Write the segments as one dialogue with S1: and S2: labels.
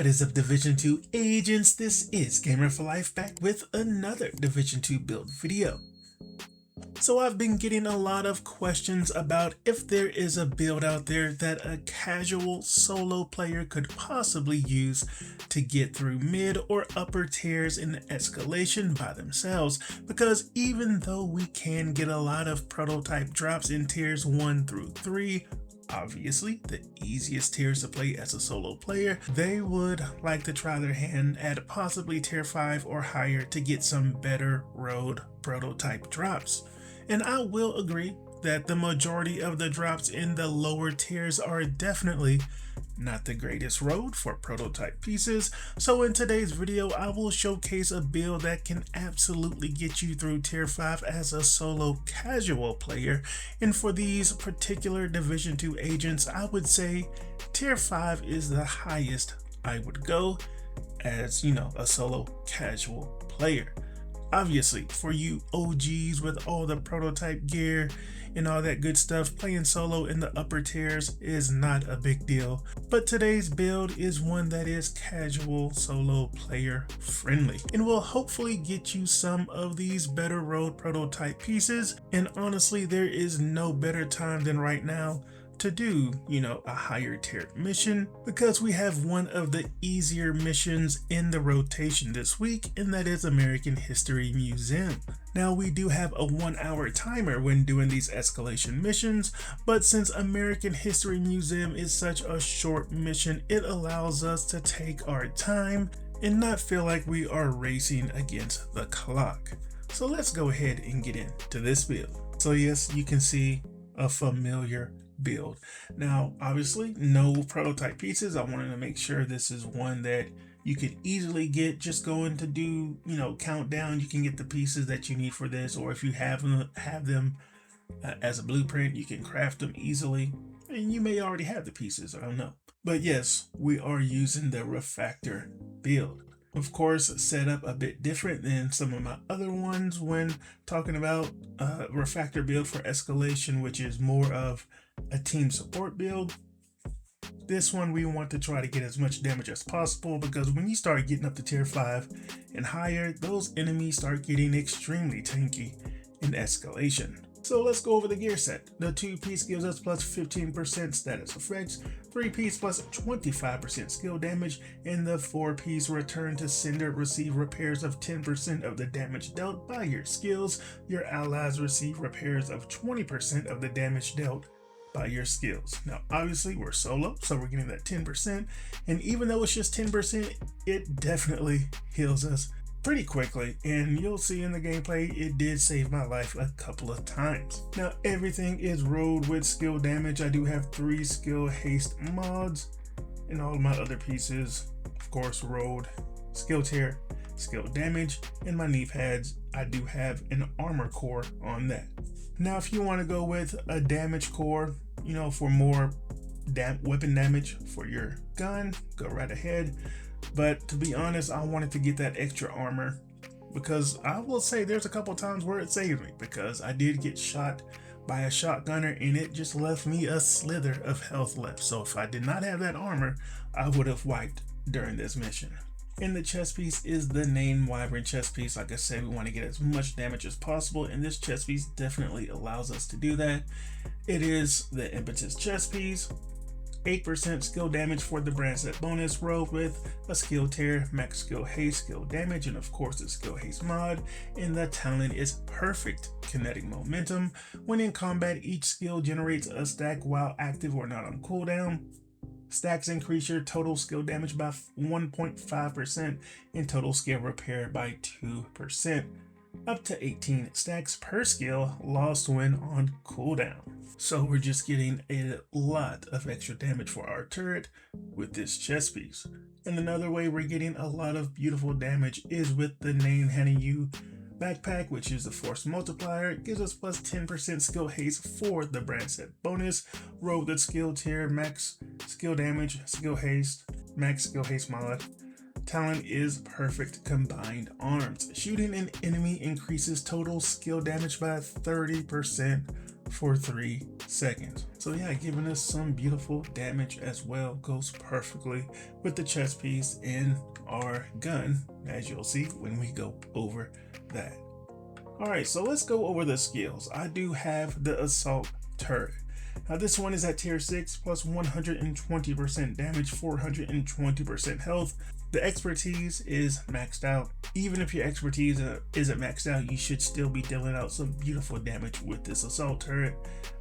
S1: What is up, Division 2 agents? This is Gamer for Life back with another Division 2 build video. So I've been getting a lot of questions about if there is a build out there that a casual solo player could possibly use to get through mid or upper tiers in the Escalation by themselves, because even though we can get a lot of prototype drops in tiers 1 through 3, obviously the easiest tiers to play as a solo player, they would like to try their hand at possibly tier 5 or higher to get some better road prototype drops. And I will agree that the majority of the drops in the lower tiers are definitely not the greatest road for prototype pieces. So in today's video, I will showcase a build that can absolutely get you through tier 5 as a solo casual player. And for these particular Division 2 agents, I would say tier 5 is the highest I would go as, a solo casual player. Obviously, for you OGs with all the prototype gear and all that good stuff, playing solo in the upper tiers is not a big deal. But today's build is one that is casual solo player friendly and will hopefully get you some of these better road prototype pieces. And honestly, there is no better time than right now to do, a higher tier mission, because we have one of the easier missions in the rotation this week, and that is American History Museum. Now, we do have a 1-hour timer when doing these escalation missions, but since American History Museum is such a short mission, it allows us to take our time and not feel like we are racing against the clock. So let's go ahead and get into this build. So yes, you can see a familiar build. Now, obviously, no prototype pieces. I wanted to make sure this is one that you could easily get. Just going to do, countdown. You can get the pieces that you need for this, or if you have them as a blueprint, you can craft them easily. And you may already have the pieces, I don't know. But yes, we are using the refactor build. Of course, set up a bit different than some of my other ones when talking about refactor build for escalation, which is more of a team support build. This one we want to try to get as much damage as possible, because when you start getting up to tier 5 and higher, those enemies start getting extremely tanky in escalation. So let's go over the gear set. The 2-piece gives us plus 15% status effects, 3-piece plus 25% skill damage, and the 4-piece return to sender receive repairs of 10% of the damage dealt by your skills. Your allies receive repairs of 20% of the damage dealt by your skills. Now, obviously, we're solo, so we're getting that 10%, and even though it's just 10%, it definitely heals us pretty quickly, and you'll see in the gameplay it did save my life a couple of times. Now, everything is rolled with skill damage. I do have 3 skill haste mods, and all of my other pieces, of course, rolled skill tier, skill damage, and my knee pads, I do have an armor core on that. Now, if you want to go with a damage core, for more weapon damage for your gun, go right ahead. But to be honest, I wanted to get that extra armor, because I will say there's a couple times where it saved me, because I did get shot by a shotgunner and it just left me a slither of health left. So if I did not have that armor, I would have wiped during this mission. And the chest piece is the Name Wyvern chest piece. Like I said, we want to get as much damage as possible, and this chest piece definitely allows us to do that. It is the Impetus chest piece. 8% skill damage for the brand set bonus, rolled with a skill tier, max skill haste, skill damage, and of course the skill haste mod. And the talent is perfect kinetic momentum. When in combat, each skill generates a stack while active or not on cooldown. Stacks increase your total skill damage by 1.5% and total skill repair by 2%. Up to 18 stacks per skill lost when on cooldown. So we're just getting a lot of extra damage for our turret with this chest piece. And another way we're getting a lot of beautiful damage is with the Name Handing You backpack, which is the force multiplier. It gives us plus 10% skill haste for the brand set bonus. Roll the skill tier, max skill damage, skill haste, max skill haste mod. Talent is perfect combined arms. Shooting an enemy increases total skill damage by 30% for 3 seconds. So yeah, giving us some beautiful damage as well. Goes perfectly with the chest piece and our gun, as you'll see when we go over that. All right, so let's go over the skills. I do have the assault turret. Now this one is at tier 6 plus 120% damage, 420% health. The expertise is maxed out. Even if your expertise isn't maxed out, you should still be dealing out some beautiful damage with this assault turret.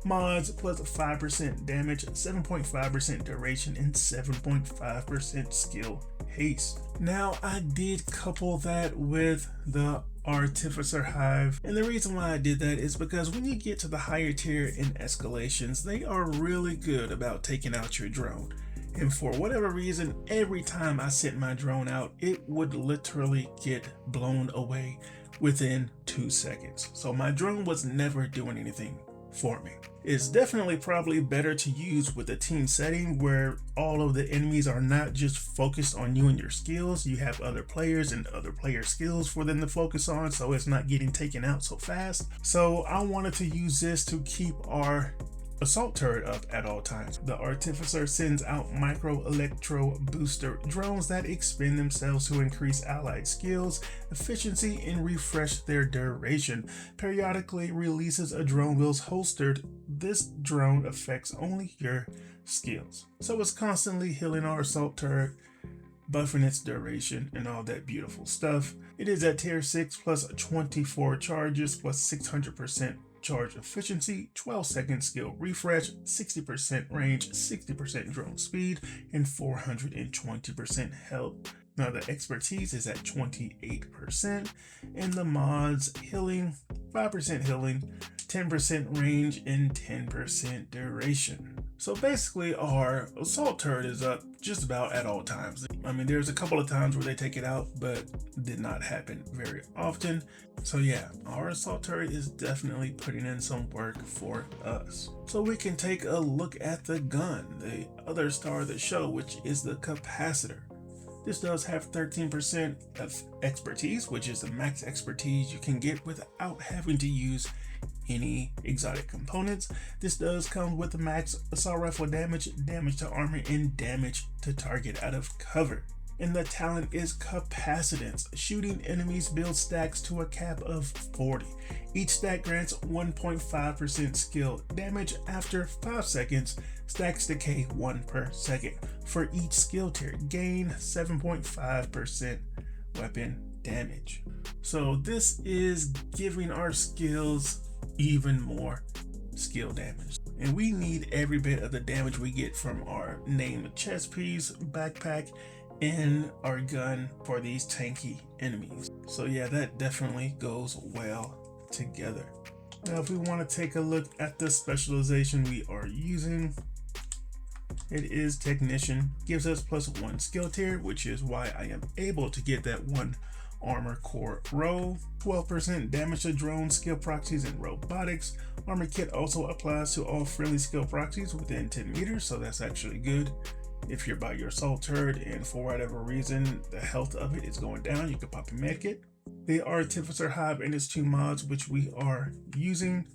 S1: Mods plus 5% damage, 7.5% duration, and 7.5% skill haste. Now I did couple that with the Artificer Hive, and the reason why I did that is because when you get to the higher tier in escalations, they are really good about taking out your drone. And for whatever reason, every time I sent my drone out, it would literally get blown away within 2 seconds. So my drone was never doing anything for me. It's definitely probably better to use with a team setting where all of the enemies are not just focused on you and your skills. You have other players and other player skills for them to focus on, so it's not getting taken out so fast. So I wanted to use this to keep our assault turret up at all times. The Artificer sends out micro electro booster drones that expend themselves to increase allied skills, efficiency, and refresh their duration. Periodically releases a drone whilst holstered. This drone affects only your skills. So it's constantly healing our assault turret, buffing its duration, and all that beautiful stuff. It is at tier 6 plus 24 charges plus 600% charge efficiency, 12-second skill refresh, 60% range, 60% drone speed, and 420% health. Now the expertise is at 28%, and the mods healing, 5% healing, 10% range, and 10% duration. So basically our assault turret is up just about at all times. I mean, there's a couple of times where they take it out, but did not happen very often. So yeah, our assault turret is definitely putting in some work for us. So we can take a look at the gun, the other star of the show, which is the capacitor. This does have 13% of expertise, which is the max expertise you can get without having to use any exotic components. This does come with the max assault rifle damage, damage to armor, and damage to target out of cover. And the talent is capacitance. Shooting enemies builds stacks to a cap of 40. Each stack grants 1.5% skill damage after 5 seconds. Stacks decay 1 per second. For each skill tier, gain 7.5% weapon damage. So this is giving our skills even more skill damage, and we need every bit of the damage we get from our named chest piece, backpack, and our gun for these tanky enemies. So yeah, that definitely goes well together. Now if we want to take a look at the specialization we are using, it is technician. Gives us +1 skill tier, which is why I am able to get that 1 armor core roll. 12% damage to drone skill proxies and robotics. Armor kit also applies to all friendly skill proxies within 10 meters, so that's actually good. If you're by your assault turret and for whatever reason the health of it is going down, you can pop a med kit. The Artificer Hive and its 2 mods, which we are using.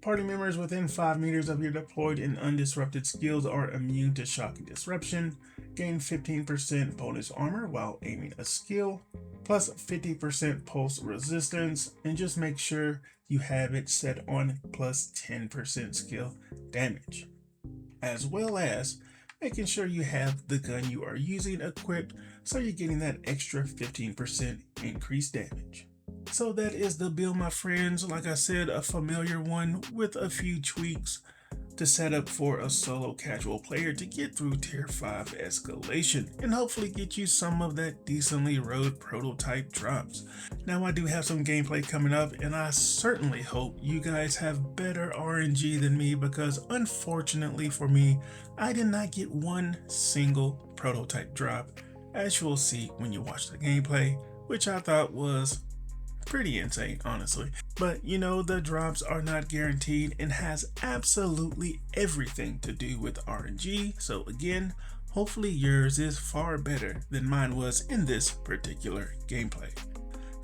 S1: Party members within 5 meters of your deployed and undisrupted skills are immune to shock and disruption. Gain 15% bonus armor while aiming a skill, plus 50% pulse resistance, and just make sure you have it set on plus 10% skill damage, as well as making sure you have the gun you are using equipped so you're getting that extra 15% increased damage. So that is the build, my friends. Like I said, a familiar one with a few tweaks to set up for a solo casual player to get through tier 5 escalation and hopefully get you some of that decently rode prototype drops. Now I do have some gameplay coming up, and I certainly hope you guys have better RNG than me, because unfortunately for me, I did not get one single prototype drop, as you will see when you watch the gameplay, which I thought was pretty insane, honestly. But you know, the drops are not guaranteed and has absolutely everything to do with RNG. So again, hopefully yours is far better than mine was in this particular gameplay.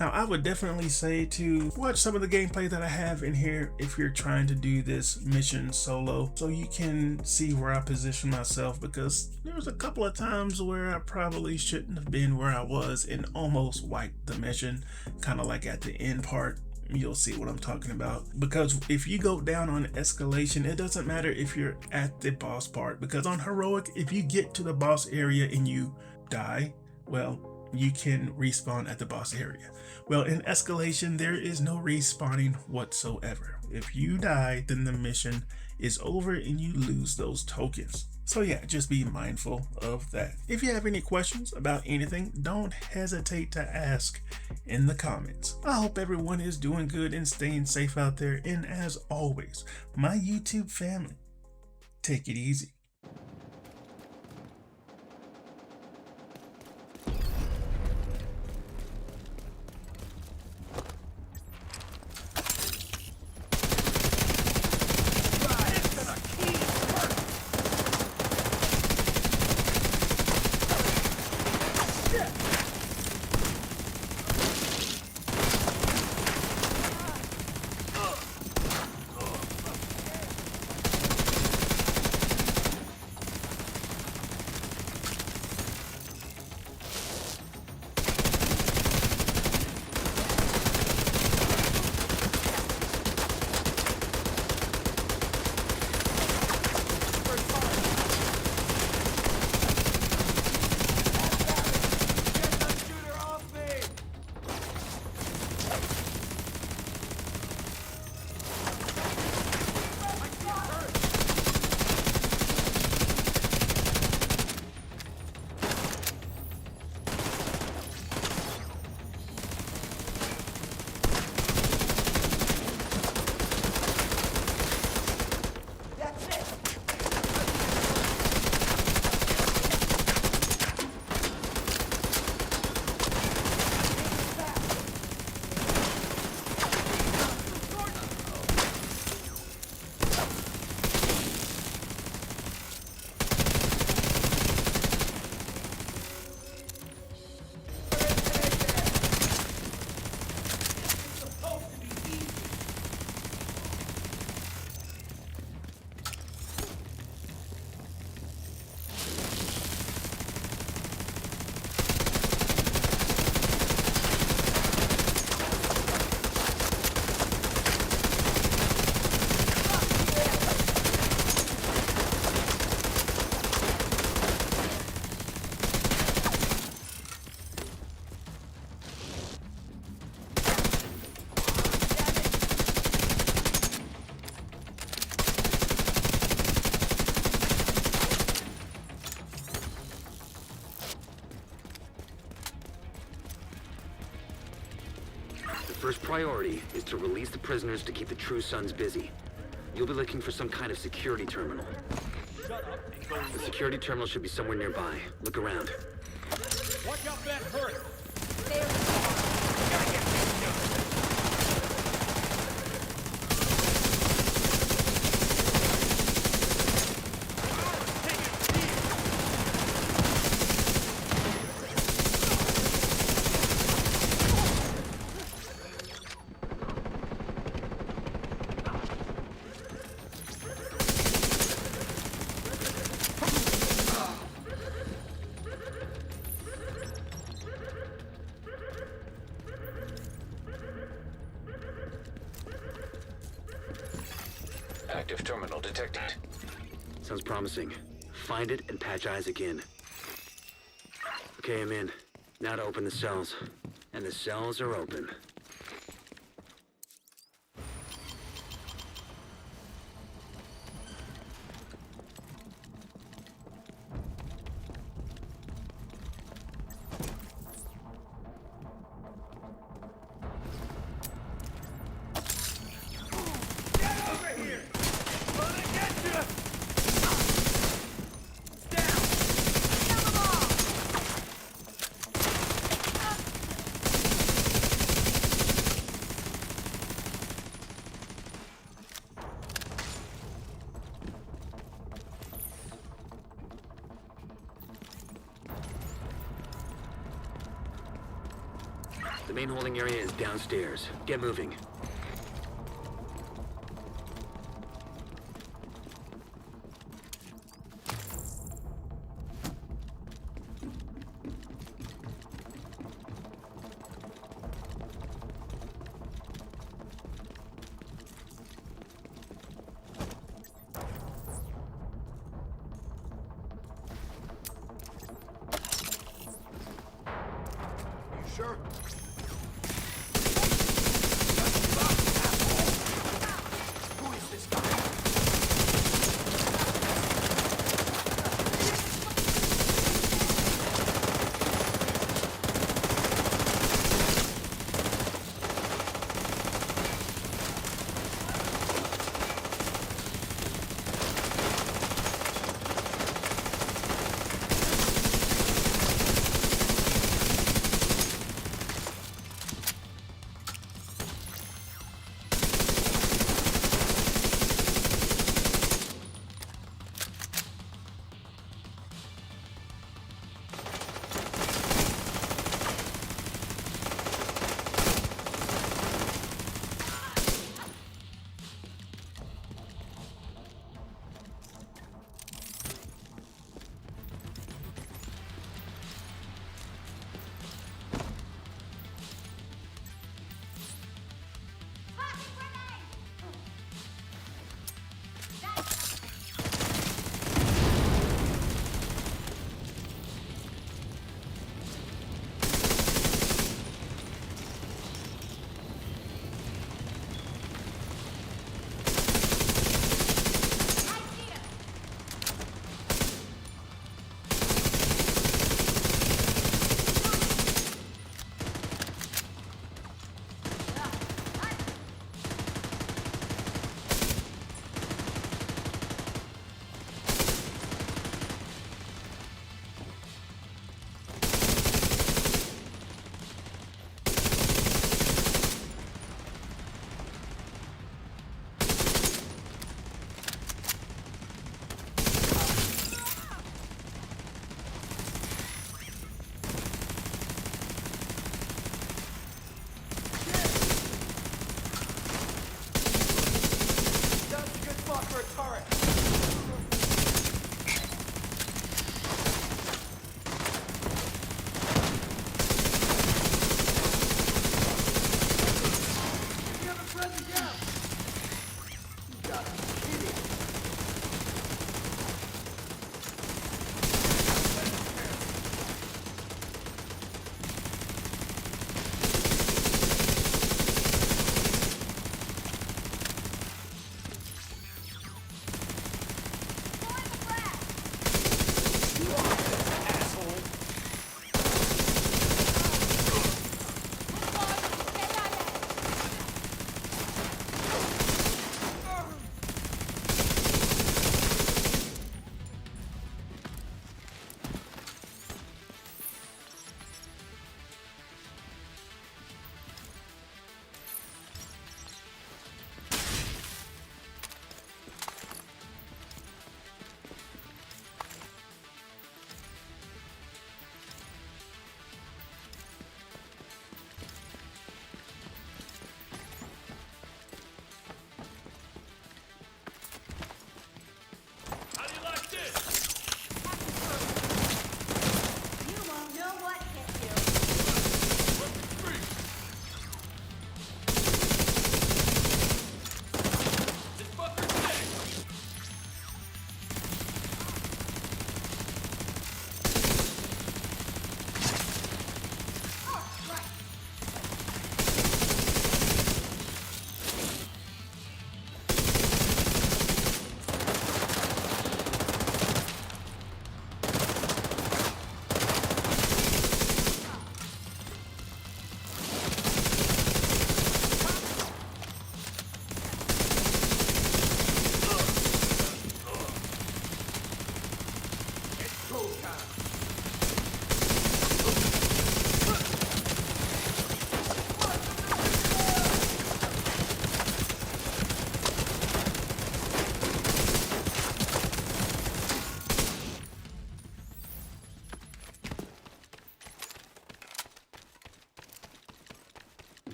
S1: Now, I would definitely say to watch some of the gameplay that I have in here if you're trying to do this mission solo, so you can see where I position myself, because there was a couple of times where I probably shouldn't have been where I was and almost wiped the mission, kind of like at the end part. You'll see what I'm talking about, because if you go down on escalation, it doesn't matter if you're at the boss part, because on heroic, if you get to the boss area and you die, well, you can respawn at the boss area. Well, in escalation, there is no respawning whatsoever. If you die, then the mission is over and you lose those tokens. So yeah, just be mindful of that. If you have any questions about anything, don't hesitate to ask in the comments. I hope everyone is doing good and staying safe out there. And as always, my YouTube family, take it easy.
S2: First priority is to release the prisoners to keep the True Sons busy. You'll be looking for some kind of security terminal. The security terminal should be somewhere nearby. Look around.
S3: Watch out for that hurt!
S4: Active terminal detected.
S2: Sounds promising. Find it and patch Isaac in. Okay, I'm in. Now to open the cells. And the cells are open. The main holding area is downstairs. Get moving.
S3: Sure. Who is this guy?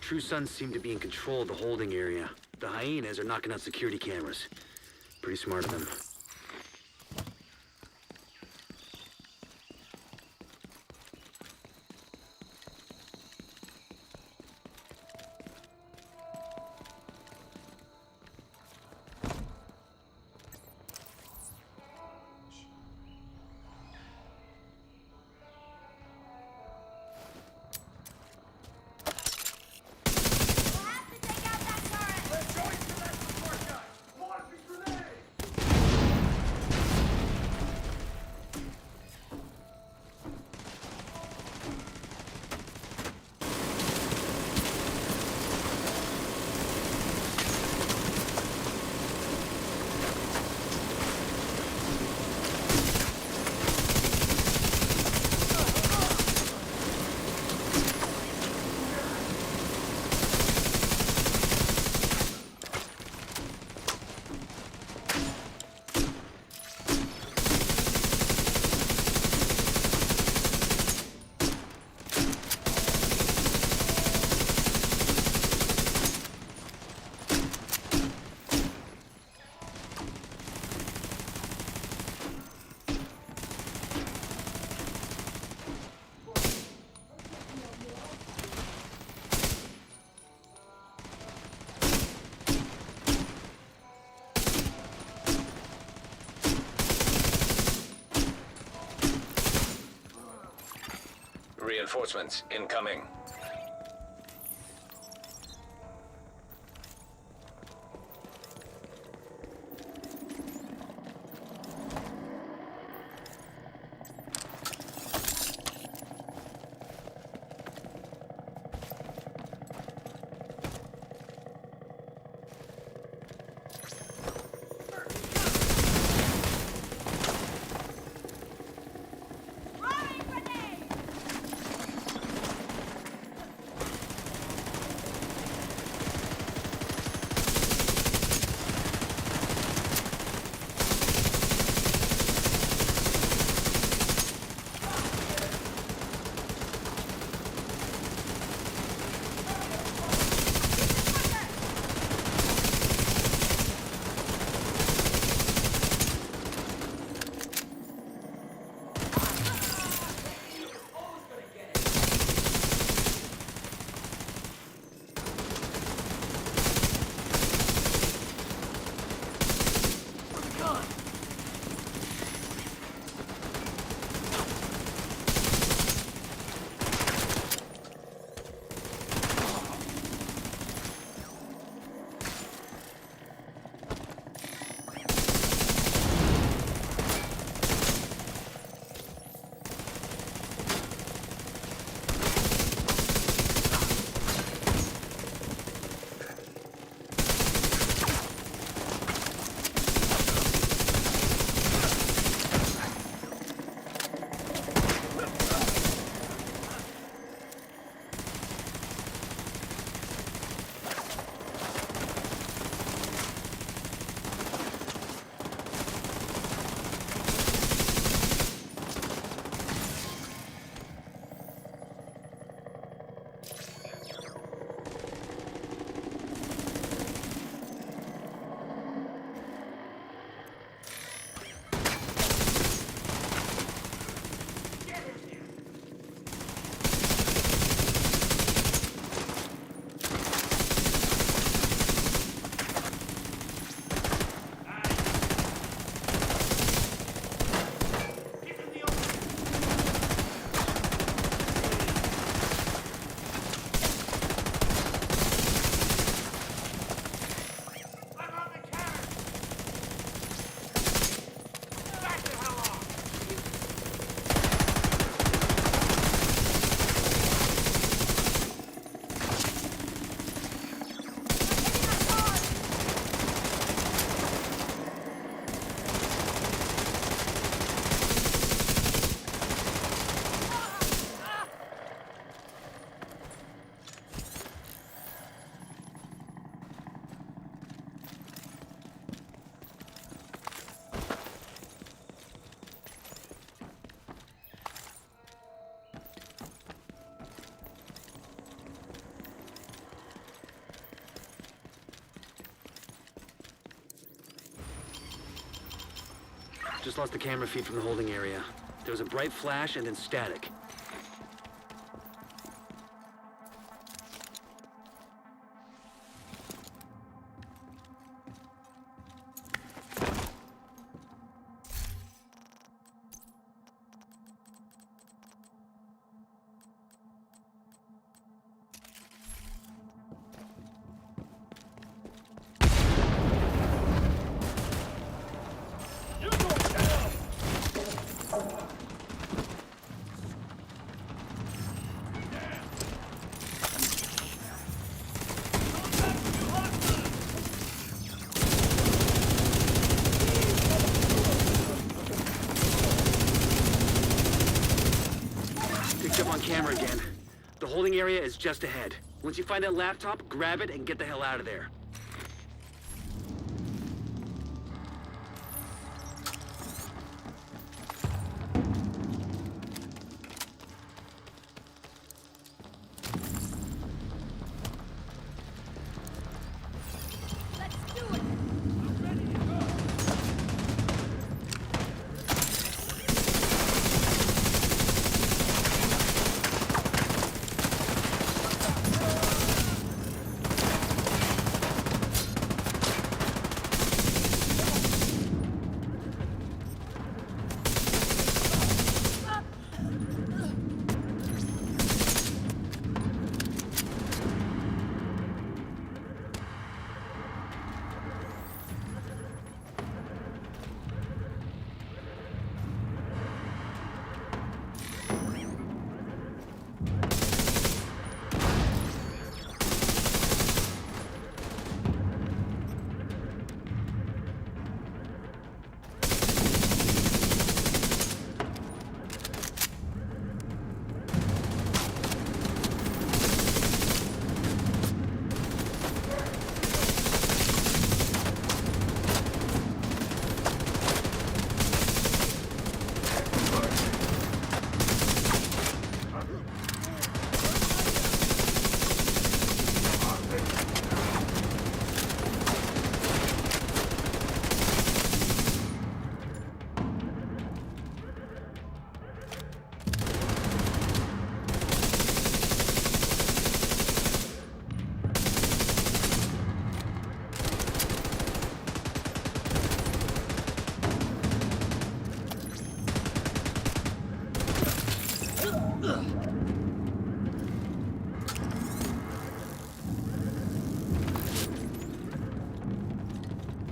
S2: True Sons seem to be in control of the holding area. The hyenas are knocking out security cameras. Pretty smart of them.
S4: Reinforcements incoming.
S2: Just lost the camera feed from the holding area. There was a bright flash and then static. Picked up on camera again. The holding area is just ahead. Once you find that laptop, grab it and get the hell out of there.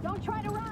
S5: Don't try to run!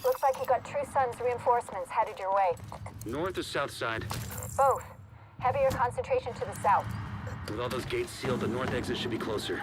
S5: Looks like you got True Sun's reinforcements headed your way.
S2: North or south side?
S5: Both. Heavier concentration to the south.
S2: With all those gates sealed, the north exit should be closer.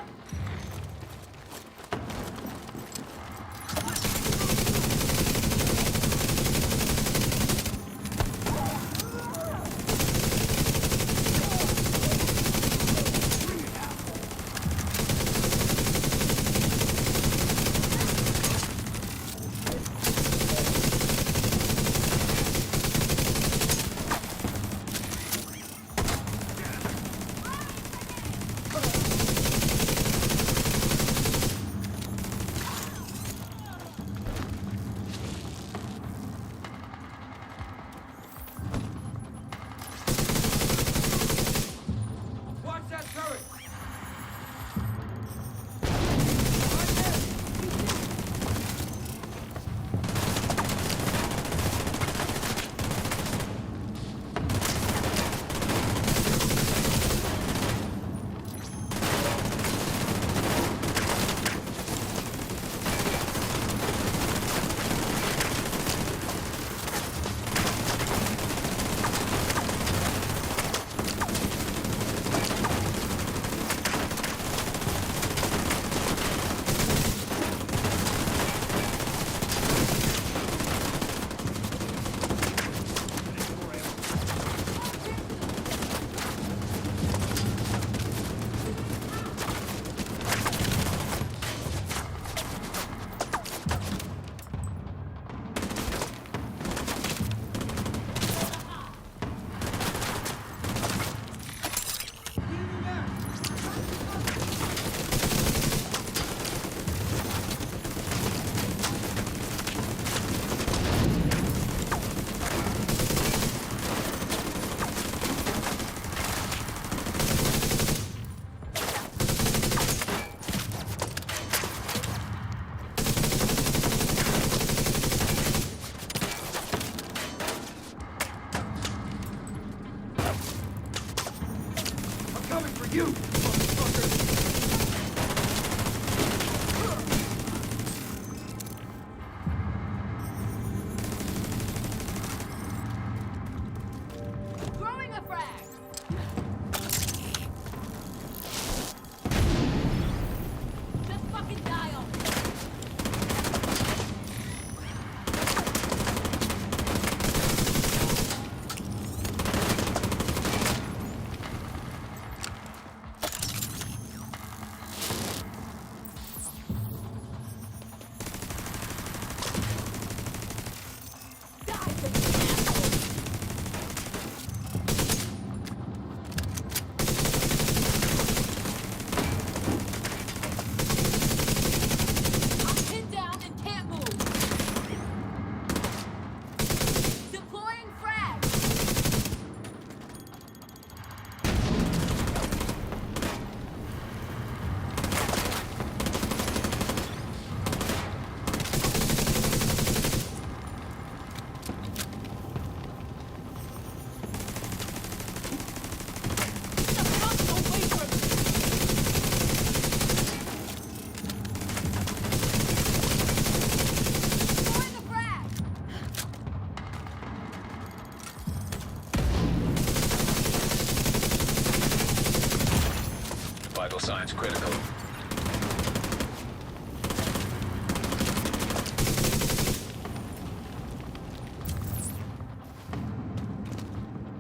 S4: Signs critical.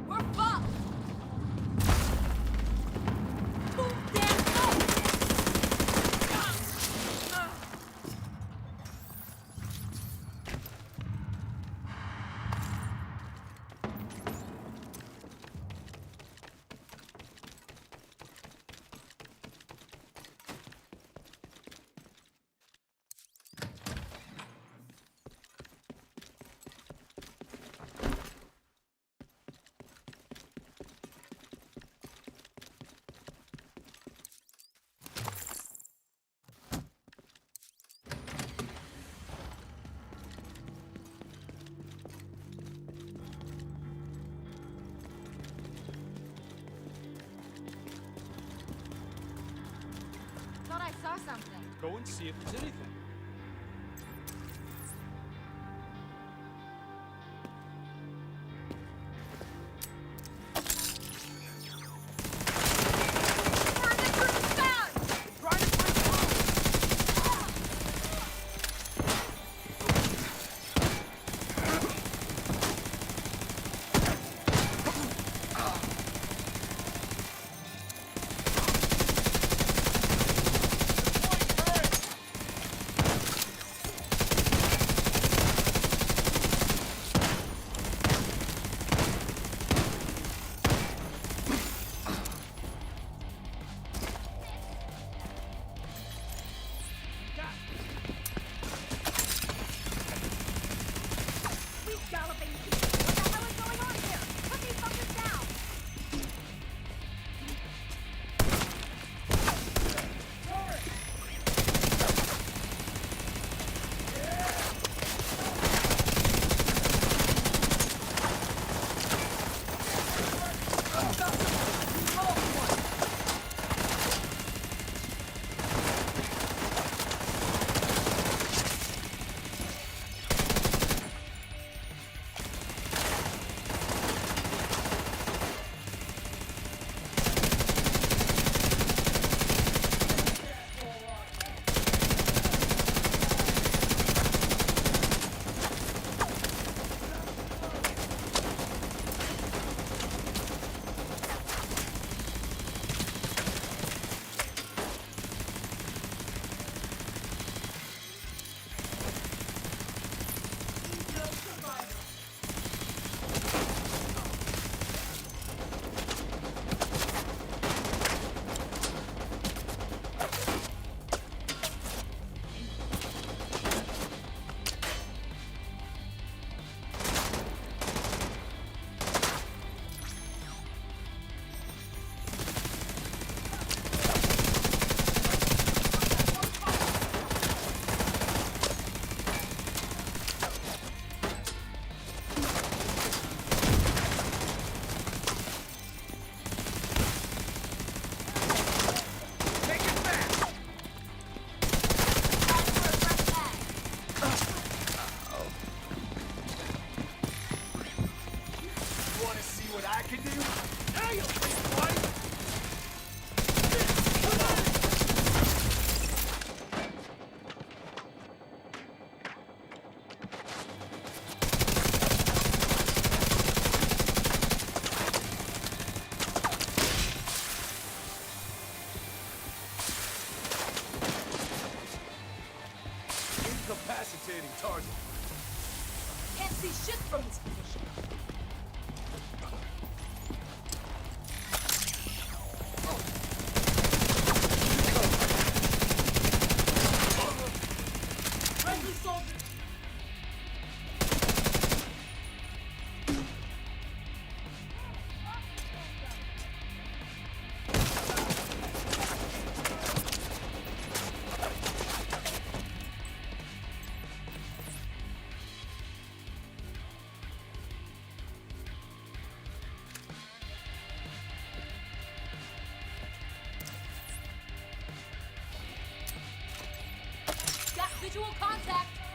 S6: We're fucked! Move damn Thought I saw something.
S3: Go and see if there's anything.
S7: Incapacitating target.
S6: Can't see shit from this position. Friendly soldier. Got visual contact.